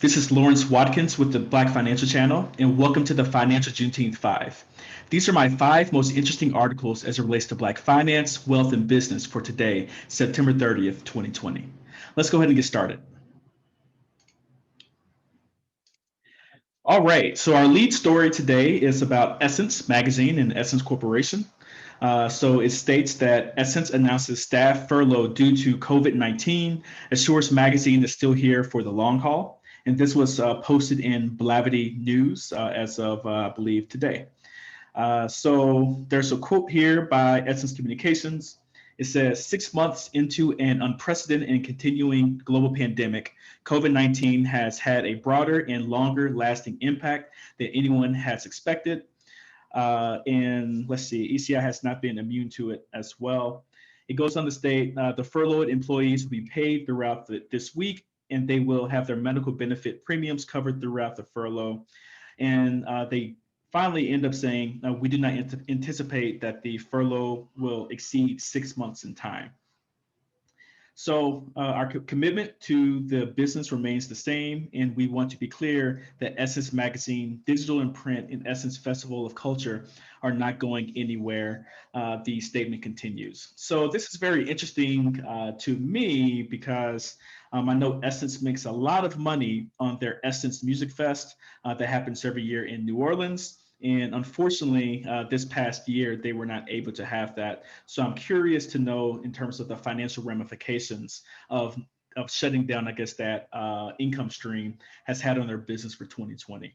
This is Lawrence Watkins with the Black Financial Channel, and welcome to the Financial Juneteenth 5. These are my 5 most interesting articles as it relates to Black finance, wealth, and business for today, September 30th, 2020. Let's go ahead and get started. All right, so our lead story today is about Essence Magazine and Essence Corporation. So it states that Essence announces staff furlough due to COVID-19, assures magazine is still here for the long haul. And this was posted in Blavity News as of, I believe, today. So there's a quote here by Essence Communications. It says, 6 months into an unprecedented and continuing global pandemic, COVID-19 has had a broader and longer lasting impact than anyone has expected. And let's see, ECI has not been immune to it as well. It goes on to state the furloughed employees will be paid throughout this week, and they will have their medical benefit premiums covered throughout the furlough. And they finally end up saying, we do not anticipate that the furlough will exceed 6 months in time. So our commitment to the business remains the same, and we want to be clear that Essence Magazine, digital and print, and Essence Festival of Culture are not going anywhere. The statement continues. So this is very interesting to me because I know Essence makes a lot of money on their Essence Music Fest that happens every year in New Orleans. And unfortunately, this past year, they were not able to have that. So I'm curious to know in terms of the financial ramifications of shutting down, I guess, that income stream has had on their business for 2020.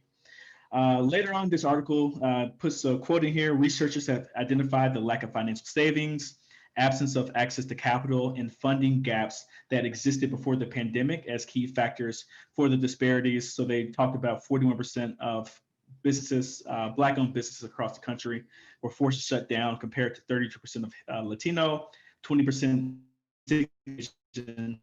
Later on, this article puts a quote in here. Researchers have identified the lack of financial savings, absence of access to capital, and funding gaps that existed before the pandemic as key factors for the disparities. So they talked about 41% of businesses, Black-owned businesses across the country were forced to shut down compared to 32% of Latino, 20% Asian,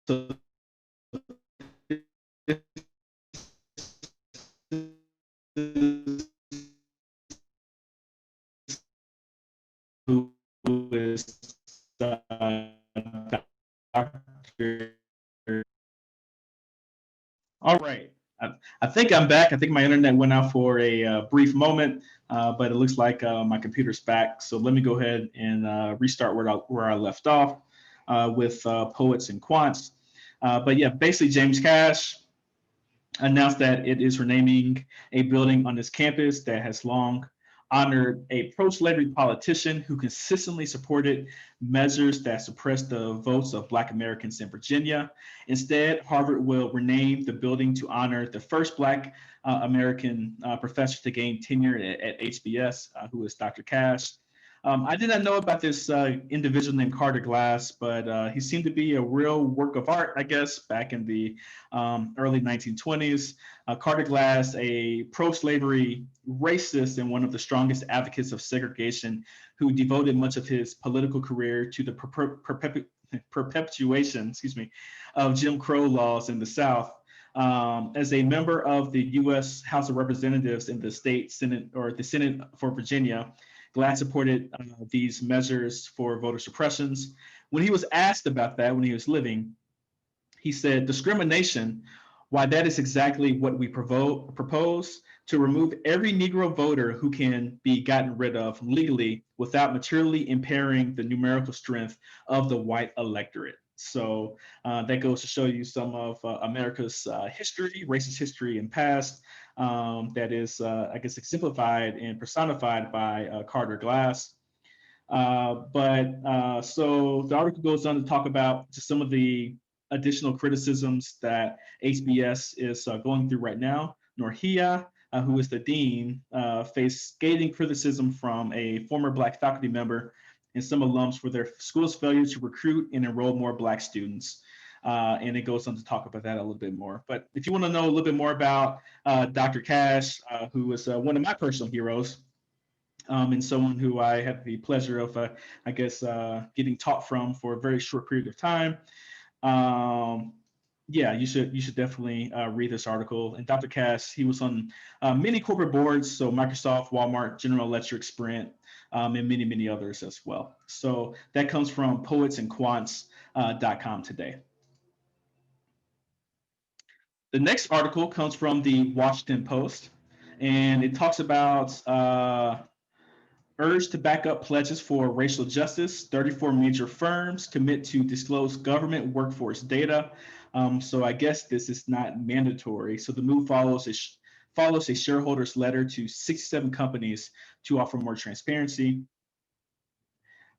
so who is Dr. All right. I think I'm back. I think my internet went out for a brief moment, but it looks like my computer's back. So let me go ahead and restart where I left off with Poets and Quants. But yeah, basically James Cash announced that it is renaming a building on its campus that has long honored a pro-slavery politician who consistently supported measures that suppressed the votes of Black Americans in Virginia. Instead, Harvard will rename the building to honor the first Black American professor to gain tenure at HBS, who is Dr. Cash. I did not know about this individual named Carter Glass, but he seemed to be a real work of art, I guess, back in the early 1920s. Carter Glass, a pro-slavery racist and one of the strongest advocates of segregation, who devoted much of his political career to the perpetuation, of Jim Crow laws in the South. As a member of the U.S. House of Representatives in the state Senate or the Senate for Virginia, Glass supported these measures for voter suppressions. When he was asked about that when he was living, he said, discrimination, why that is exactly what we propose, to remove every Negro voter who can be gotten rid of legally without materially impairing the numerical strength of the white electorate. So that goes to show you some of America's history, racist history and past, that is, I guess, exemplified and personified by Carter Glass. So the article goes on to talk about just some of the additional criticisms that HBS is going through right now. Norhia, who is the dean, faced scathing criticism from a former Black faculty member and some alums for their school's failure to recruit and enroll more Black students. and it goes on to talk about that a little bit more. But if you want to know a little bit more about Dr. Cash, who was one of my personal heroes, and someone who I had the pleasure of, I guess, getting taught from for a very short period of time. Um, yeah, you should definitely read this article. And Dr. Cass, he was on many corporate boards, so Microsoft, Walmart, General Electric, Sprint, and many others as well. So that comes from poetsandquants.com today. The next article comes from the Washington Post, and it talks about urge to back up pledges for racial justice. 34 major firms commit to disclose government workforce data. So I guess this is not mandatory. So the move follows a shareholders letter to 67 companies to offer more transparency.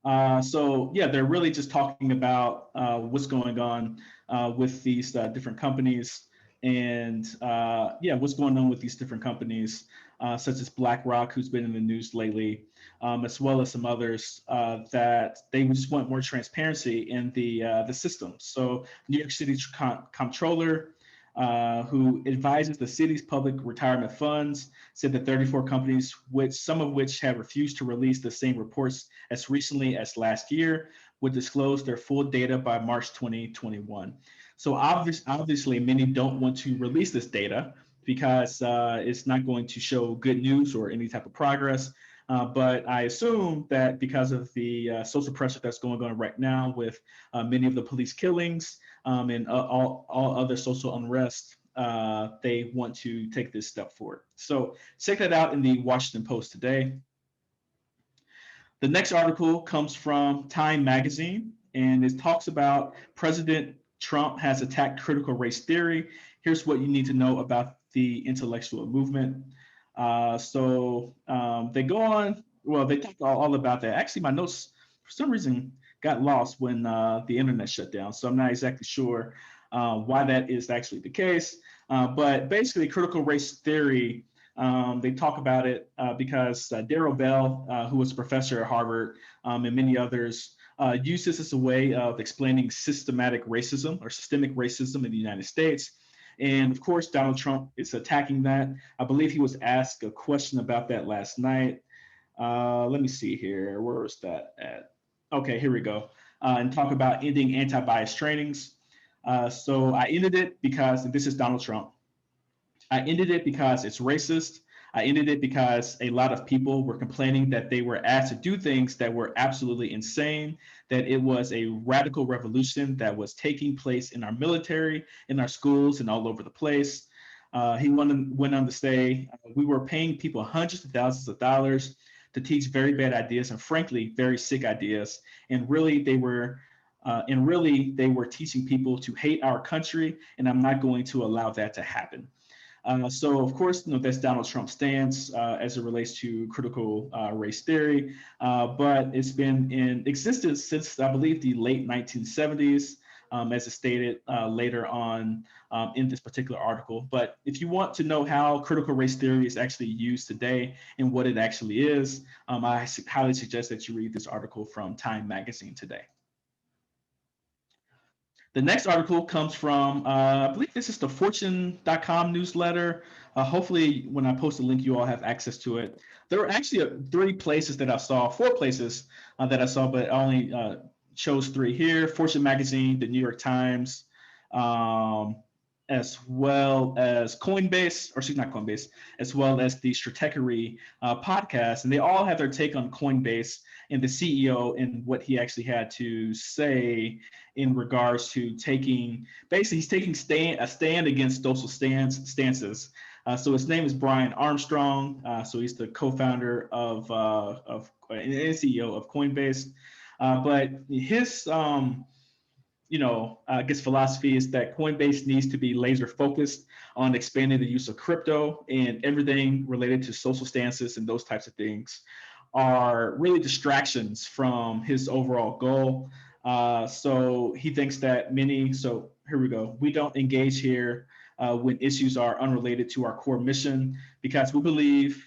So yeah, they're really just talking about what's going on with these different companies, and yeah, what's going on with these different companies, such as BlackRock, who's been in the news lately, as well as some others that they just want more transparency in the system. So New York City comptroller, who advises the city's public retirement funds, said that 34 companies, which some of which have refused to release the same reports as recently as last year, would disclose their full data by March 2021. So obviously, many don't want to release this data because it's not going to show good news or any type of progress. But I assume that because of the social pressure that's going on right now with many of the police killings and all other social unrest, they want to take this step forward. So check that out in the Washington Post today. The next article comes from Time Magazine, and it talks about President Trump has attacked critical race theory. Here's what you need to know about the intellectual movement. They go on, well, they talk all about that. Actually, my notes, for some reason, got lost when the internet shut down. So I'm not exactly sure why that is actually the case. But basically, critical race theory, they talk about it because Darrell Bell, who was a professor at Harvard, and many others, use this as a way of explaining systematic racism or systemic racism in the United States. And of course, Donald Trump is attacking that. I believe he was asked a question about that last night. Let me see here. Where was that at? Okay, here we go. And talk about ending anti-bias trainings. So I ended it because, and this is Donald Trump. I ended it because it's racist. I ended it because a lot of people were complaining that they were asked to do things that were absolutely insane, that it was a radical revolution that was taking place in our military, in our schools, and all over the place. He went on to say, we were paying people hundreds of thousands of dollars to teach very bad ideas and frankly, very sick ideas. And really they were teaching people to hate our country, and I'm not going to allow that to happen. So, of course, that's Donald Trump's stance as it relates to critical race theory, but it's been in existence since, I believe, the late 1970s, as it's stated later on in this particular article. But if you want to know how critical race theory is actually used today and what it actually is, I highly suggest that you read this article from Time Magazine today. The next article comes from, I believe this is the fortune.com newsletter. Hopefully, when I post a link, you all have access to it. There were actually four places that I saw, but I only chose three here: Fortune Magazine, the New York Times, as well as Coinbase, or excuse me, not Coinbase, as well as the Stratechery podcast. And they all have their take on Coinbase and the CEO and what he actually had to say in regards to he's taking a stand against social stances. So his name is Brian Armstrong. So he's the co-founder and CEO of Coinbase. But his I guess philosophy is that Coinbase needs to be laser focused on expanding the use of crypto, and everything related to social stances and those types of things are really distractions from his overall goal. So he thinks that so here we go. We don't engage here when issues are unrelated to our core mission because we believe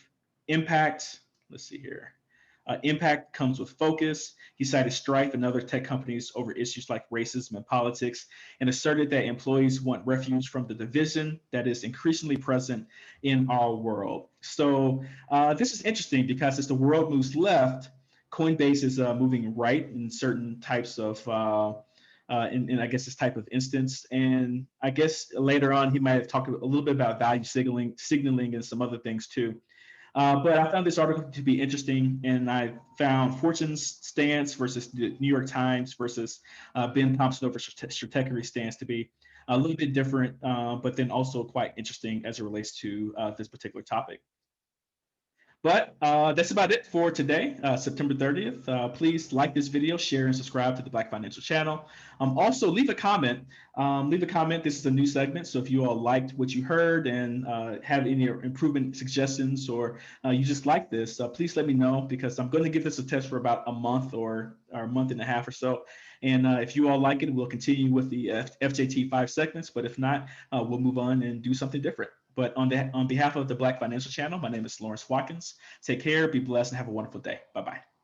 impact. Let's see here. Impact comes with focus. He cited strife and other tech companies over issues like racism and politics, and asserted that employees want refuge from the division that is increasingly present in our world. So this is interesting because as the world moves left, Coinbase is moving right in certain types of in I guess this type of instance. And I guess later on he might have talked a little bit about value signaling and some other things too. But I found this article to be interesting, and I found Fortune's stance versus the New York Times versus Ben Thompson over Stratechery stance to be a little bit different, but then also quite interesting as it relates to this particular topic. But that's about it for today, September 30th. Please like this video, share, and subscribe to the Black Financial Channel. Also, leave a comment. Leave a comment. This is a new segment, so if you all liked what you heard and have any improvement suggestions, or you just like this, please let me know, because I'm going to give this a test for about a month or a month and a half or so. And if you all like it, we'll continue with the FJT 5 segments. But if not, we'll move on and do something different. But on behalf of the Black Financial Channel, my name is Lawrence Watkins. Take care, be blessed, and have a wonderful day. Bye-bye.